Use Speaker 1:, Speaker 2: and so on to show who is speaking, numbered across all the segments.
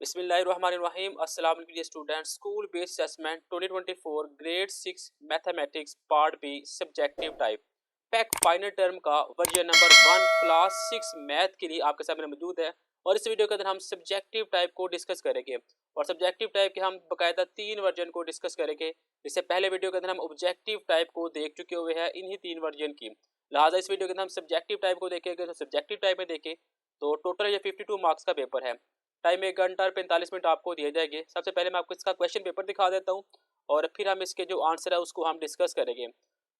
Speaker 1: बिस्मिल्लाहिर्रहमानिर्रहीम। अस्सलाम वालेकुम students. School based assessment 2024 grade 6 mathematics part be subjective type fact final term का version number 1 class 6 math के लिए आपके सामने मौजूद है। और इस वीडियो के अंदर हम सब्जेक्टिव टाइप को डिस्कस करेंगे और सब्जेक्टिव टाइप के हम बकायदा 3 वर्जन को डिस्कस करेंगे। इससे पहले वीडियो के अंदर हम ऑब्जेक्टिव टाइप को देख चुके हुए हैं इन्हीं 3 वर्जन की। लिहाजा इस वीडियो के अंदर हम सब्जेक्टिव टाइप को देखेंगे। तो सब्जेक्टिव टाइप में देखें तो टोटल ये 52 मार्क्स का पेपर है। टाइम 1 घंटा और 45 मिनट आपको दिए जाएंगे। सबसे पहले मैं आपको इसका क्वेश्चन पेपर दिखा देता हूँ और फिर हम इसके जो आंसर है उसको हम डिस्कस करेंगे।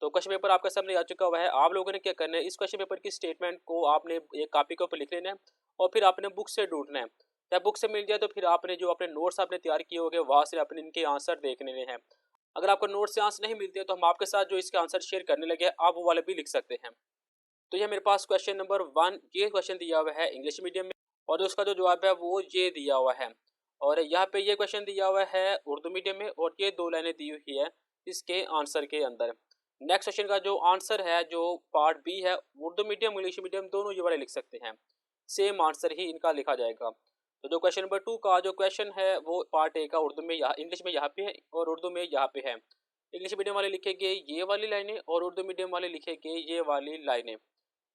Speaker 1: तो क्वेश्चन पेपर आपके सामने आ चुका हुआ है। आप लोगों ने क्या करना है, इस क्वेश्चन पेपर की स्टेटमेंट को आपने एक कॉपी के ऊपर लिख लेना है और फिर आपने बुक से ढूंढना है। जब बुक से मिल जाए तो फिर आपने जो अपने नोट्स आपने तैयार किए होंगे वहाँ से अपने इनके आंसर देख लेने हैं। अगर आपको नोट्स से आंसर नहीं मिलते तो हम आपके साथ जो इसके आंसर शेयर करने लगे आप वो वाले भी लिख सकते हैं। तो ये मेरे पास क्वेश्चन नंबर 1 ये क्वेश्चन दिया हुआ है इंग्लिश मीडियम में और उसका जो जवाब है वो ये दिया हुआ है। और यहाँ पे ये क्वेश्चन दिया हुआ है उर्दू मीडियम में और ये 2 लाइनें दी हुई है इसके आंसर के अंदर। नेक्स्ट क्वेश्चन का जो आंसर है जो पार्ट बी है, उर्दू मीडियम इंग्लिश मीडियम दोनों ये वाले लिख सकते हैं। सेम आंसर ही इनका लिखा जाएगा। तो जो क्वेश्चन नंबर 2 का जो क्वेश्चन है वो पार्ट ए का उर्दू में यहाँ इंग्लिश में यहाँ पे है और उर्दू में यहाँ पे है। इंग्लिश मीडियम वाले लिखेंगे ये वाली लाइनें और उर्दू मीडियम वाले लिखेंगे ये वाली लाइनें।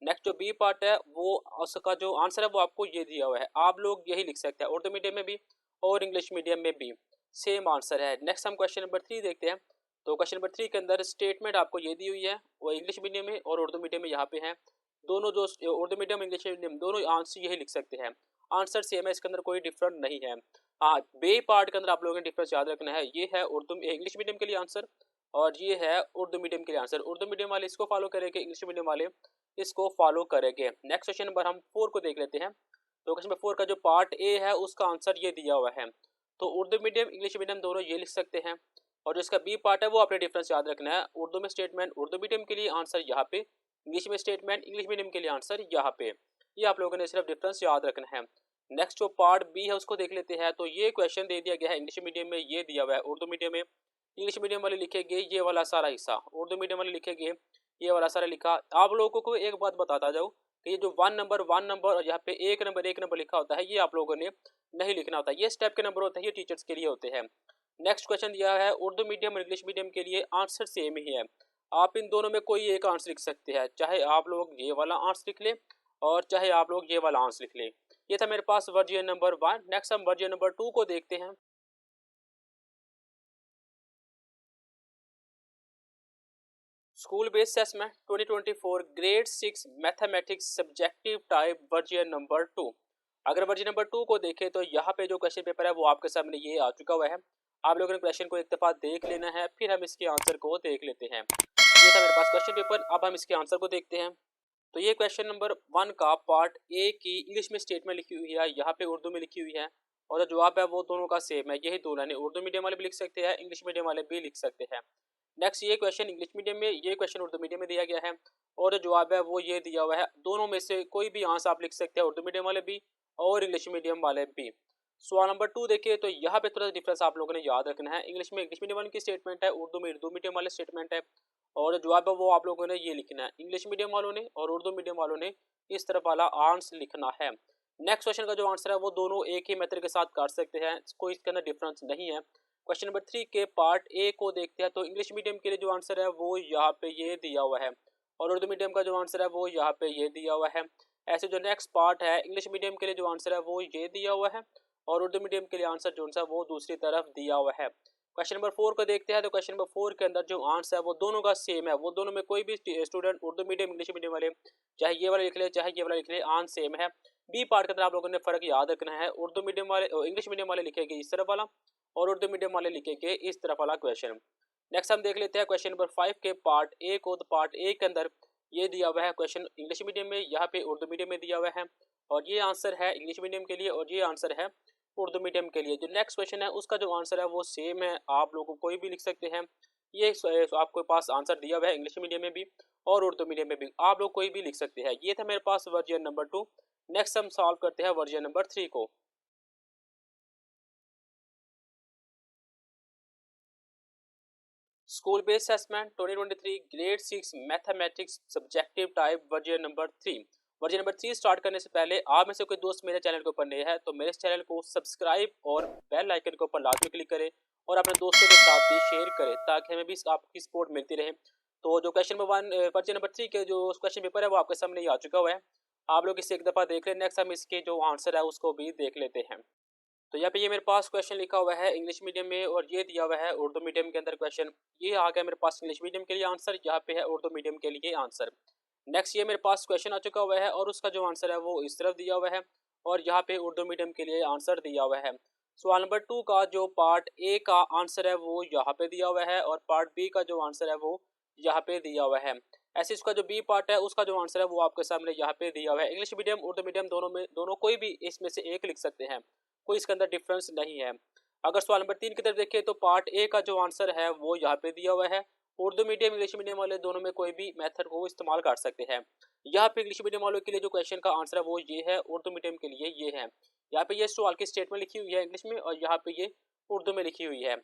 Speaker 1: नेक्स्ट जो बी पार्ट है वो उसका जो आंसर है वो आपको ये दिया हुआ है। आप लोग यही लिख सकते हैं उर्दू मीडियम में भी और इंग्लिश मीडियम में भी सेम आंसर है। नेक्स्ट हम क्वेश्चन नंबर 3 देखते हैं। तो क्वेश्चन नंबर 3 के अंदर स्टेटमेंट आपको ये दी हुई है वो इंग्लिश मीडियम में और उर्दू मीडियम में यहाँ पे है। दोनों जो उर्दू मीडियम इंग्लिश मीडियम दोनों आंसर यही लिख सकते हैं। आंसर सेम है, इसके अंदर कोई डिफरेंट नहीं है। हाँ, बे पार्ट के अंदर आप लोगों ने डिफरेंस याद रखना है। ये है उर्दू इंग्लिश मीडियम के लिए आंसर और ये है उर्दू मीडियम के लिए आंसर। उर्दू मीडियम वाले इसको फॉलो करेंगे, इंग्लिश मीडियम वाले इसको फॉलो करेंगे। नेक्स्ट क्वेश्चन नंबर हम 4 को देख लेते हैं। तो क्वेश्चन नंबर 4 का जो पार्ट ए है उसका आंसर ये दिया हुआ है। तो उर्दू मीडियम इंग्लिश मीडियम दोनों ये लिख सकते हैं और जो इसका बी पार्ट है वो आपने डिफरेंस याद रखना है। उर्दू में स्टेटमेंट उर्दू मीडियम के लिए आंसर यहाँ पे, इंग्लिश में स्टेटमेंट इंग्लिश मीडियम के लिए आंसर यहाँ पे। ये आप लोगों ने सिर्फ डिफरेंस याद रखना है। नेक्स्ट जो पार्ट बी है उसको देख लेते हैं। तो ये क्वेश्चन दे दिया गया है इंग्लिश मीडियम में, ये दिया हुआ है उर्दू मीडियम में। इंग्लिश मीडियम वाले लिखेंगे ये वाला सारा हिस्सा, उर्दू मीडियम वाले लिखेंगे ये वाला सारा लिखा। आप लोगों को एक बात बताता जाऊँ कि ये जो वन नंबर और यहाँ पे एक नंबर लिखा होता है ये आप लोगों ने नहीं लिखना होता। ये स्टेप के नंबर होते हैं, ये टीचर्स के लिए होते हैं। नेक्स्ट क्वेश्चन दिया है उर्दू मीडियम और इंग्लिश मीडियम के लिए आंसर सेम ही है। आप इन दोनों में कोई एक आंसर लिख सकते हैं, चाहे आप लोग ये वाला आंसर लिख लें और चाहे आप लोग ये वाला आंसर लिख लें। ये था मेरे पास वर्जन नंबर 1। नेक्स्ट हम वर्जन नंबर 2 को देखते हैं। School based assessment 2024 grade 6 mathematics subjective type version number 2। अगर वर्जन नंबर 2 को देखें तो यहाँ पे जो क्वेश्चन पेपर है वो आपके सामने ये आ चुका हुआ है। आप लोगों ने क्वेश्चन को एक दफ़ा देख लेना है, फिर हम इसके आंसर को देख लेते हैं। ये था मेरे पास क्वेश्चन पेपर, अब हम इसके आंसर को देखते हैं। तो ये क्वेश्चन नंबर 1 का पार्ट ए की इंग्लिश में स्टेटमेंट लिखी हुई है, यहाँ पे उर्दू में लिखी हुई है और जो जवाब है वो दोनों का सेम है। यही दो लाइनें उर्दू मीडियम वाले भी लिख सकते हैं, इंग्लिश मीडियम वाले भी लिख सकते हैं। नेक्स्ट ये क्वेश्चन इंग्लिश मीडियम में, ये क्वेश्चन उर्दू मीडियम में दिया गया है और जो जवाब है वो ये दिया हुआ है। दोनों में से कोई भी आंसर आप लिख सकते हैं, उर्दू मीडियम वाले भी और इंग्लिश मीडियम वाले भी। सवाल नंबर 2 देखिए तो यहाँ पे थोड़ा सा डिफरेंस आप लोगों ने याद रखना है। इंग्लिश में इंग्लिश मीडियम वाले की स्टेटमेंट है, उर्दू में उर्दू मीडियम वाले स्टेटमेंट है और जो जवाब है वो आप लोगों ने ये लिखना है। इंग्लिश मीडियम वालों ने और उर्दू मीडियम वालों ने इस तरफ वाला आंसर लिखना है। नेक्स्ट क्वेश्चन का जो आंसर है वो दोनों एक ही मेथड के साथ कर सकते हैं, कोई इसके अंदर डिफरेंस नहीं है। क्वेश्चन नंबर 3 के पार्ट ए को देखते हैं। तो इंग्लिश मीडियम के लिए जो आंसर है वो यहाँ पे ये दिया हुआ है और उर्दू मीडियम का जो आंसर है वो यहाँ पे ये दिया हुआ है। ऐसे जो नेक्स्ट पार्ट है इंग्लिश मीडियम के लिए जो आंसर है वो ये दिया हुआ है और उर्दू मीडियम के लिए आंसर जो है वो दूसरी तरफ दिया हुआ है। क्वेश्चन नंबर 4 को देखते हैं। तो क्वेश्चन नंबर 4 के अंदर जो आंसर है वो दोनों का सेम है। वो दोनों में कोई भी student Urdu medium English medium वाले चाहे ये वाला लिख ले चाहे ये वाला लिख ले, आंसर सेम है। बी पार्ट के अंदर आप लोगों ने फर्क याद रखना है, उर्दू मीडियम वाले इंग्लिश मीडियम वाले लिखेंगे इस तरफ वाला और उर्दू मीडियम वाले लिखेंगे इस तरफ वाला क्वेश्चन। नेक्स्ट हम देख लेते हैं क्वेश्चन नंबर 5 के पार्ट ए को। तो पार्ट ए के अंदर ये दिया हुआ है क्वेश्चन इंग्लिश मीडियम में, यहाँ पे उर्दू मीडियम में दिया हुआ है और ये आंसर है इंग्लिश मीडियम के लिए और ये आंसर है उर्दू मीडियम के लिए। जो नेक्स्ट क्वेश्चन है उसका जो आंसर है वो सेम है, आप लोगों को कोई भी लिख सकते हैं। ये आपके पास आंसर दिया हुआ है इंग्लिश मीडियम में भी और उर्दू मीडियम में भी, आप लोग कोई भी लिख सकते हैं। ये था मेरे पास वर्जन नंबर 2। नेक्स्ट हम सॉल्व करते हैं वर्जन नंबर 3 को। School based assessment 2023 grade 6 mathematics subjective type version number 3 version number 3 start करने से पहले आप में से कोई दोस्त मेरे चैनल के ऊपर नए हैं तो मेरे इस चैनल को सब्सक्राइब और बेल आइकन के ऊपर लाजमी क्लिक करें और अपने दोस्तों के साथ भी शेयर करें ताकि हमें भी आपकी सपोर्ट मिलती रहे। तो जो क्वेश्चन नंबर 1 वर्जन नंबर 3 के जो क्वेश्चन पेपर है वो आपके सामने ही आ चुका हुआ है। आप लोग इसे एक दफ़ा देख लें, नेक्स्ट हम इसके जो आंसर है उसको भी देख लेते हैं। तो यहाँ पे ये मेरे पास क्वेश्चन लिखा हुआ है इंग्लिश मीडियम में और ये दिया हुआ है उर्दू मीडियम के अंदर क्वेश्चन। ये आ गया मेरे पास इंग्लिश मीडियम के लिए आंसर, यहाँ पे है उर्दू मीडियम के लिए आंसर। नेक्स्ट ये मेरे पास क्वेश्चन आ चुका हुआ है और उसका जो आंसर है वो इस तरफ दिया हुआ है और यहाँ पे उर्दू मीडियम के लिए आंसर दिया हुआ है। सवाल नंबर 2 का जो पार्ट ए का आंसर है वो यहाँ पे दिया हुआ है और पार्ट बी का जो आंसर है वो यहाँ पे दिया हुआ है। ऐसे इसका जो बी पार्ट है उसका जो आंसर है वो आपके सामने यहाँ पे दिया हुआ है। इंग्लिश मीडियम उर्दू मीडियम दोनों कोई भी इसमें से एक लिख सकते हैं, कोई इसके अंदर डिफरेंस नहीं है। अगर सवाल नंबर 3 की तरफ देखें तो पार्ट ए का जो आंसर है वो यहाँ पे दिया हुआ है। उर्दू मीडियम इंग्लिश मीडियम वाले दोनों में कोई भी मेथड को इस्तेमाल कर सकते हैं। यहाँ पे इंग्लिश मीडियम वालों के लिए जो क्वेश्चन का आंसर है वो ये है, उर्दू मीडियम के लिए ये है। यहाँ पे ये सवाल की स्टेटमेंट लिखी हुई है इंग्लिश में और यहाँ पे ये उर्दू में लिखी हुई है।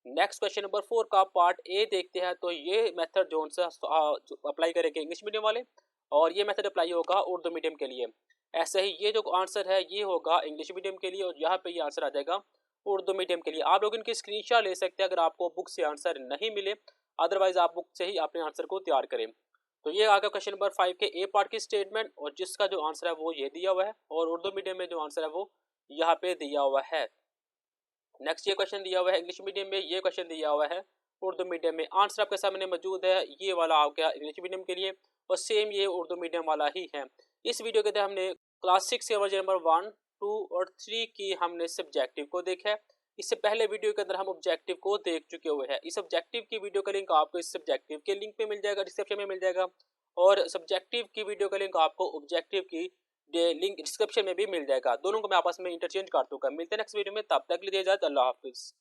Speaker 1: नेक्स्ट क्वेश्चन नंबर 4 का पार्ट ए देखते हैं तो ये मेथड जो अप्लाई करेंगे इंग्लिश मीडियम वाले और ये मेथड अप्लाई होगा उर्दू मीडियम के लिए। ऐसे ही ये जो आंसर है ये होगा इंग्लिश मीडियम के लिए और यहाँ पे ये आंसर आ जाएगा उर्दू मीडियम के लिए। आप लोग इनकी स्क्रीनशॉट ले सकते हैं अगर आपको बुक से आंसर नहीं मिले, अदरवाइज आप बुक से ही अपने आंसर को तैयार करें। तो ये आ गया क्वेश्चन नंबर 5 के ए पार्ट की स्टेटमेंट और जिसका जो आंसर है वो ये दिया हुआ है और उर्दू मीडियम में जो आंसर है वो यहाँ पे दिया हुआ है। नेक्स्ट ये क्वेश्चन दिया हुआ है इंग्लिश मीडियम में, ये क्वेश्चन दिया हुआ है उर्दू मीडियम में। आंसर आपके सामने मौजूद है, ये वाला आ गया इंग्लिश मीडियम के लिए और सेम ये उर्दू मीडियम वाला ही है। इस वीडियो के अंदर हमने क्लास 6 के वर्जन नंबर 1, 2 और 3 की हमने सब्जेक्टिव को देखा है। इससे पहले वीडियो के अंदर हम ऑब्जेक्टिव को देख चुके हुए हैं। इस ऑब्जेक्टिव की वीडियो का लिंक आपको इस सब्जेक्टिव के लिंक पे मिल जाएगा, डिस्क्रिप्शन में मिल जाएगा और सब्जेक्टिव की वीडियो का लिंक आपको ऑब्जेक्टिव की लिंक डिस्क्रिप्शन में भी मिल जाएगा। दोनों को मैं आपस में इंटरचेंज कर दूंगा। मिलते हैं नेक्स्ट वीडियो में, तब तक के लिए इजाजत, अल्लाह हाफिज।